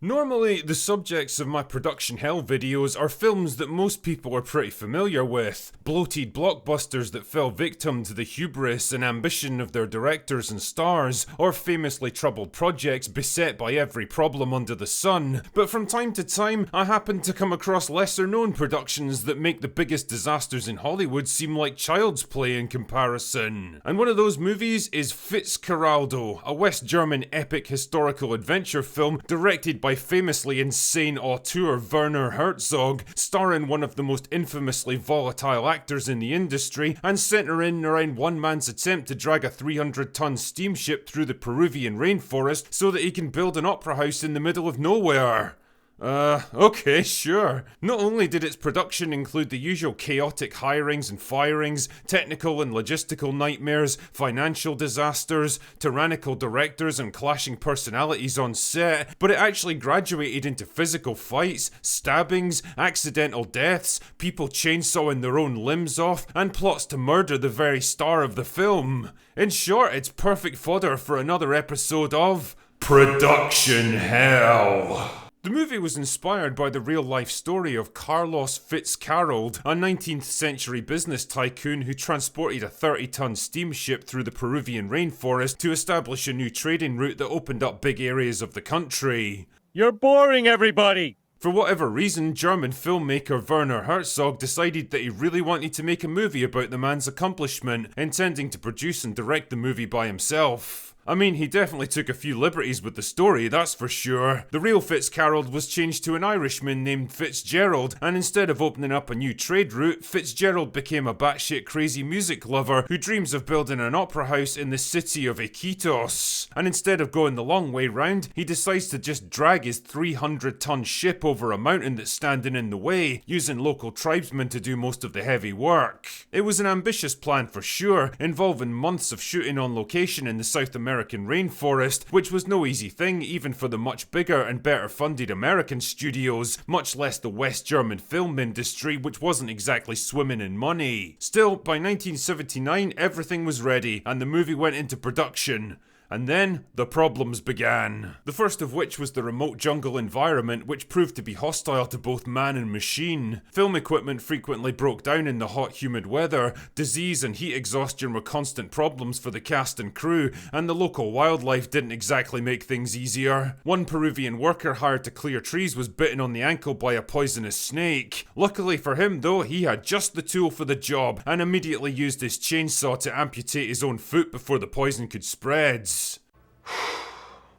Normally, the subjects of my production hell videos are films that most people are pretty familiar with. Bloated blockbusters that fell victim to the hubris and ambition of their directors and stars, or famously troubled projects beset by every problem under the sun. But from time to time, I happen to come across lesser known productions that make the biggest disasters in Hollywood seem like child's play in comparison. And one of those movies is Fitzcarraldo, a West German epic historical adventure film directed by famously insane auteur Werner Herzog, starring one of the most infamously volatile actors in the industry, and centering around one man's attempt to drag a 300-ton steamship through the Peruvian rainforest so that he can build an opera house in the middle of nowhere. Okay, sure. Not only did its production include the usual chaotic hirings and firings, technical and logistical nightmares, financial disasters, tyrannical directors and clashing personalities on set, but it actually graduated into physical fights, stabbings, accidental deaths, people chainsawing their own limbs off, and plots to murder the very star of the film. In short, it's perfect fodder for another episode of Production Hell. The movie was inspired by the real-life story of Carlos Fitzcarraldo, a 19th century business tycoon who transported a 30-ton steamship through the Peruvian rainforest to establish a new trading route that opened up big areas of the country. You're boring everybody! For whatever reason, German filmmaker Werner Herzog decided that he really wanted to make a movie about the man's accomplishment, intending to produce and direct the movie by himself. I mean, he definitely took a few liberties with the story, that's for sure. The real Fitzcarraldo was changed to an Irishman named Fitzgerald, and instead of opening up a new trade route, Fitzgerald became a batshit crazy music lover who dreams of building an opera house in the city of Iquitos. And instead of going the long way round, he decides to just drag his 300-ton ship over a mountain that's standing in the way, using local tribesmen to do most of the heavy work. It was an ambitious plan for sure, involving months of shooting on location in the South American rainforest, which was no easy thing even for the much bigger and better funded American studios, much less the West German film industry, which wasn't exactly swimming in money. Still, by 1979 everything was ready and the movie went into production. And then, the problems began. The first of which was the remote jungle environment, which proved to be hostile to both man and machine. Film equipment frequently broke down in the hot, humid weather, disease and heat exhaustion were constant problems for the cast and crew, and the local wildlife didn't exactly make things easier. One Peruvian worker hired to clear trees was bitten on the ankle by a poisonous snake. Luckily for him though, he had just the tool for the job, and immediately used his chainsaw to amputate his own foot before the poison could spread.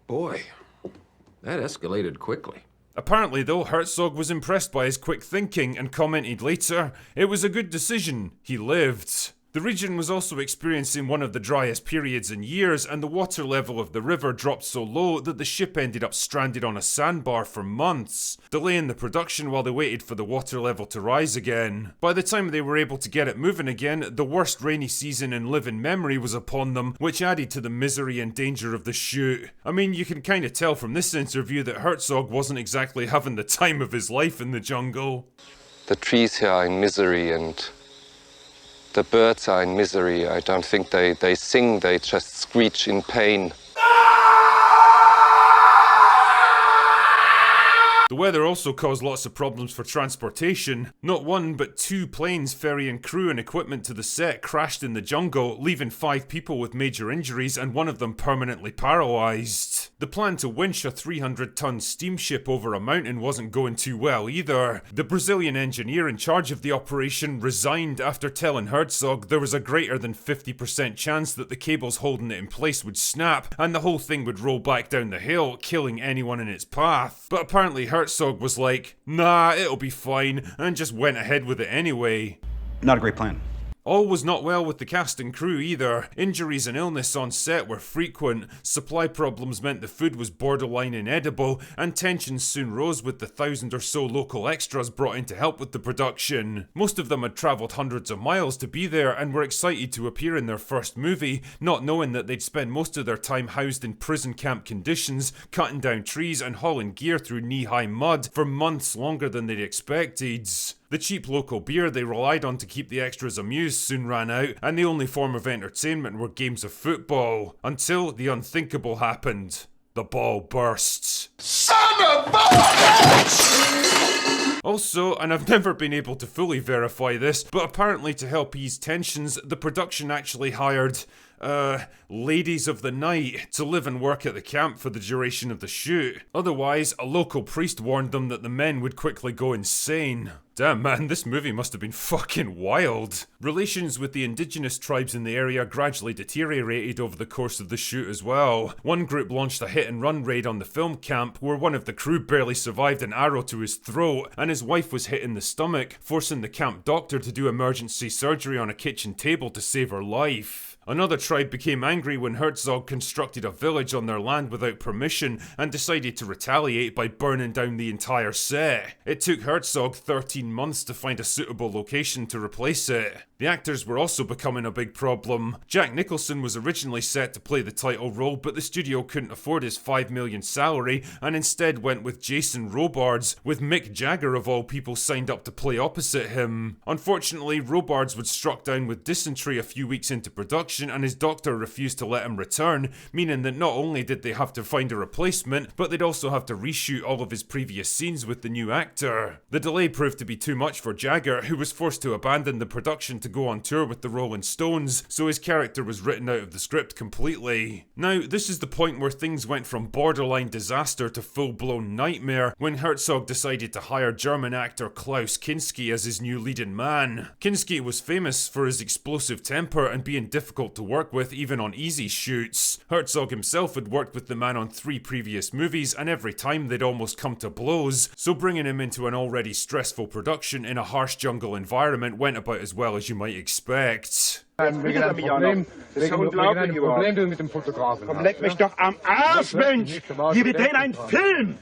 Boy, that escalated quickly. Apparently though, Herzog was impressed by his quick thinking and commented later, "It was a good decision. He lived." The region was also experiencing one of the driest periods in years, and the water level of the river dropped so low that the ship ended up stranded on a sandbar for months, delaying the production while they waited for the water level to rise again. By the time they were able to get it moving again, the worst rainy season in living memory was upon them, which added to the misery and danger of the shoot. I mean, you can kind of tell from this interview that Herzog wasn't exactly having the time of his life in the jungle. The trees here are in misery and the birds are in misery. I don't think they sing, they just screech in pain. The weather also caused lots of problems for transportation. Not one, but two planes ferrying crew and equipment to the set crashed in the jungle, leaving 5 people with major injuries and one of them permanently paralysed. The plan to winch a 300-ton steamship over a mountain wasn't going too well either. The Brazilian engineer in charge of the operation resigned after telling Herzog there was a greater than 50% chance that the cables holding it in place would snap and the whole thing would roll back down the hill, killing anyone in its path. But apparently Herzog was like, "Nah, it'll be fine," and just went ahead with it anyway. Not a great plan. All was not well with the cast and crew either. Injuries and illness on set were frequent, supply problems meant the food was borderline inedible, and tensions soon rose with the 1,000 or so local extras brought in to help with the production. Most of them had travelled hundreds of miles to be there and were excited to appear in their first movie, not knowing that they'd spend most of their time housed in prison camp conditions, cutting down trees and hauling gear through knee-high mud for months longer than they'd expected. The cheap local beer they relied on to keep the extras amused soon ran out, and the only form of entertainment were games of football, until the unthinkable happened. The ball burst. Son of a... Also, and I've never been able to fully verify this, but apparently to help ease tensions, the production actually hired ladies of the night to live and work at the camp for the duration of the shoot. Otherwise, a local priest warned them that the men would quickly go insane. Damn man, this movie must have been fucking wild. Relations with the indigenous tribes in the area gradually deteriorated over the course of the shoot as well. One group launched a hit and run raid on the film camp where one of the crew barely survived an arrow to his throat and his wife was hit in the stomach, forcing the camp doctor to do emergency surgery on a kitchen table to save her life. Another tribe became angry when Herzog constructed a village on their land without permission and decided to retaliate by burning down the entire set. It took Herzog 13 months to find a suitable location to replace it. The actors were also becoming a big problem. Jack Nicholson was originally set to play the title role, but the studio couldn't afford his $5 million salary and instead went with Jason Robards, with Mick Jagger of all people signed up to play opposite him. Unfortunately, Robards was struck down with dysentery a few weeks into production and his doctor refused to let him return, meaning that not only did they have to find a replacement, but they'd also have to reshoot all of his previous scenes with the new actor. The delay proved to be too much for Jagger, who was forced to abandon the production to go on tour with the Rolling Stones, so his character was written out of the script completely. Now, this is the point where things went from borderline disaster to full-blown nightmare when Herzog decided to hire German actor Klaus Kinski as his new leading man. Kinski was famous for his explosive temper and being difficult to work with even on easy shoots. Herzog himself had worked with the man on 3 previous movies and every time they'd almost come to blows, so bringing him into an already stressful production in a harsh jungle environment went about as well as you might expect. Wegen einem Problem, du mit dem Fotografen hast. Leck mich doch am Arsch, Mensch! Wir drehen einen Film!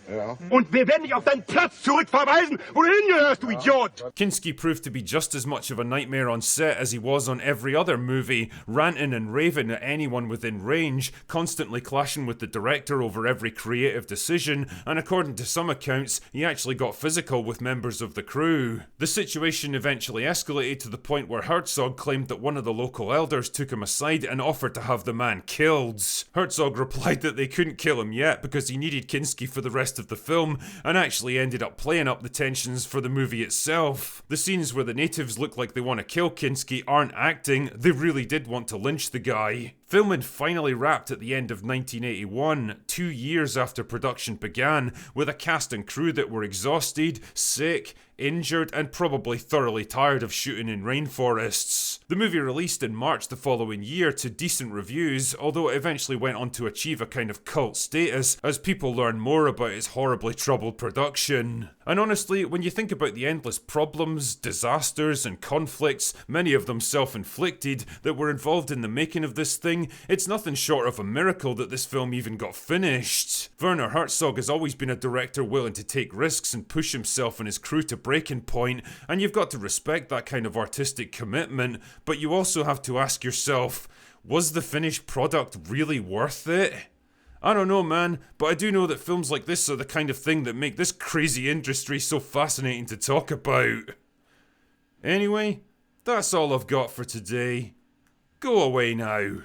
Und wir werden dich auf deinen Platz zurückverweisen, wo du hingehörst, du Idiot! Kinski proved to be just as much of a nightmare on set as he was on every other movie, ranting and raving at anyone within range, constantly clashing with the director over every creative decision, and according to some accounts, he actually got physical with members of the crew. The situation eventually escalated to the point where Herzog claimed that one of the local elders took him aside and offered to have the man killed. Herzog replied that they couldn't kill him yet because he needed Kinski for the rest of the film and actually ended up playing up the tensions for the movie itself. The scenes where the natives look like they want to kill Kinski aren't acting, they really did want to lynch the guy. Filming finally wrapped at the end of 1981, 2 years after production began, with a cast and crew that were exhausted, sick, injured, and probably thoroughly tired of shooting in rainforests. The movie released in March the following year to decent reviews, although it eventually went on to achieve a kind of cult status as people learn more about its horribly troubled production. And honestly, when you think about the endless problems, disasters, and conflicts, many of them self-inflicted, that were involved in the making of this thing, it's nothing short of a miracle that this film even got finished. Werner Herzog has always been a director willing to take risks and push himself and his crew to breaking point, and you've got to respect that kind of artistic commitment, but you also have to ask yourself, was the finished product really worth it? I don't know, man, but I do know that films like this are the kind of thing that make this crazy industry so fascinating to talk about. Anyway, that's all I've got for today. Go away now.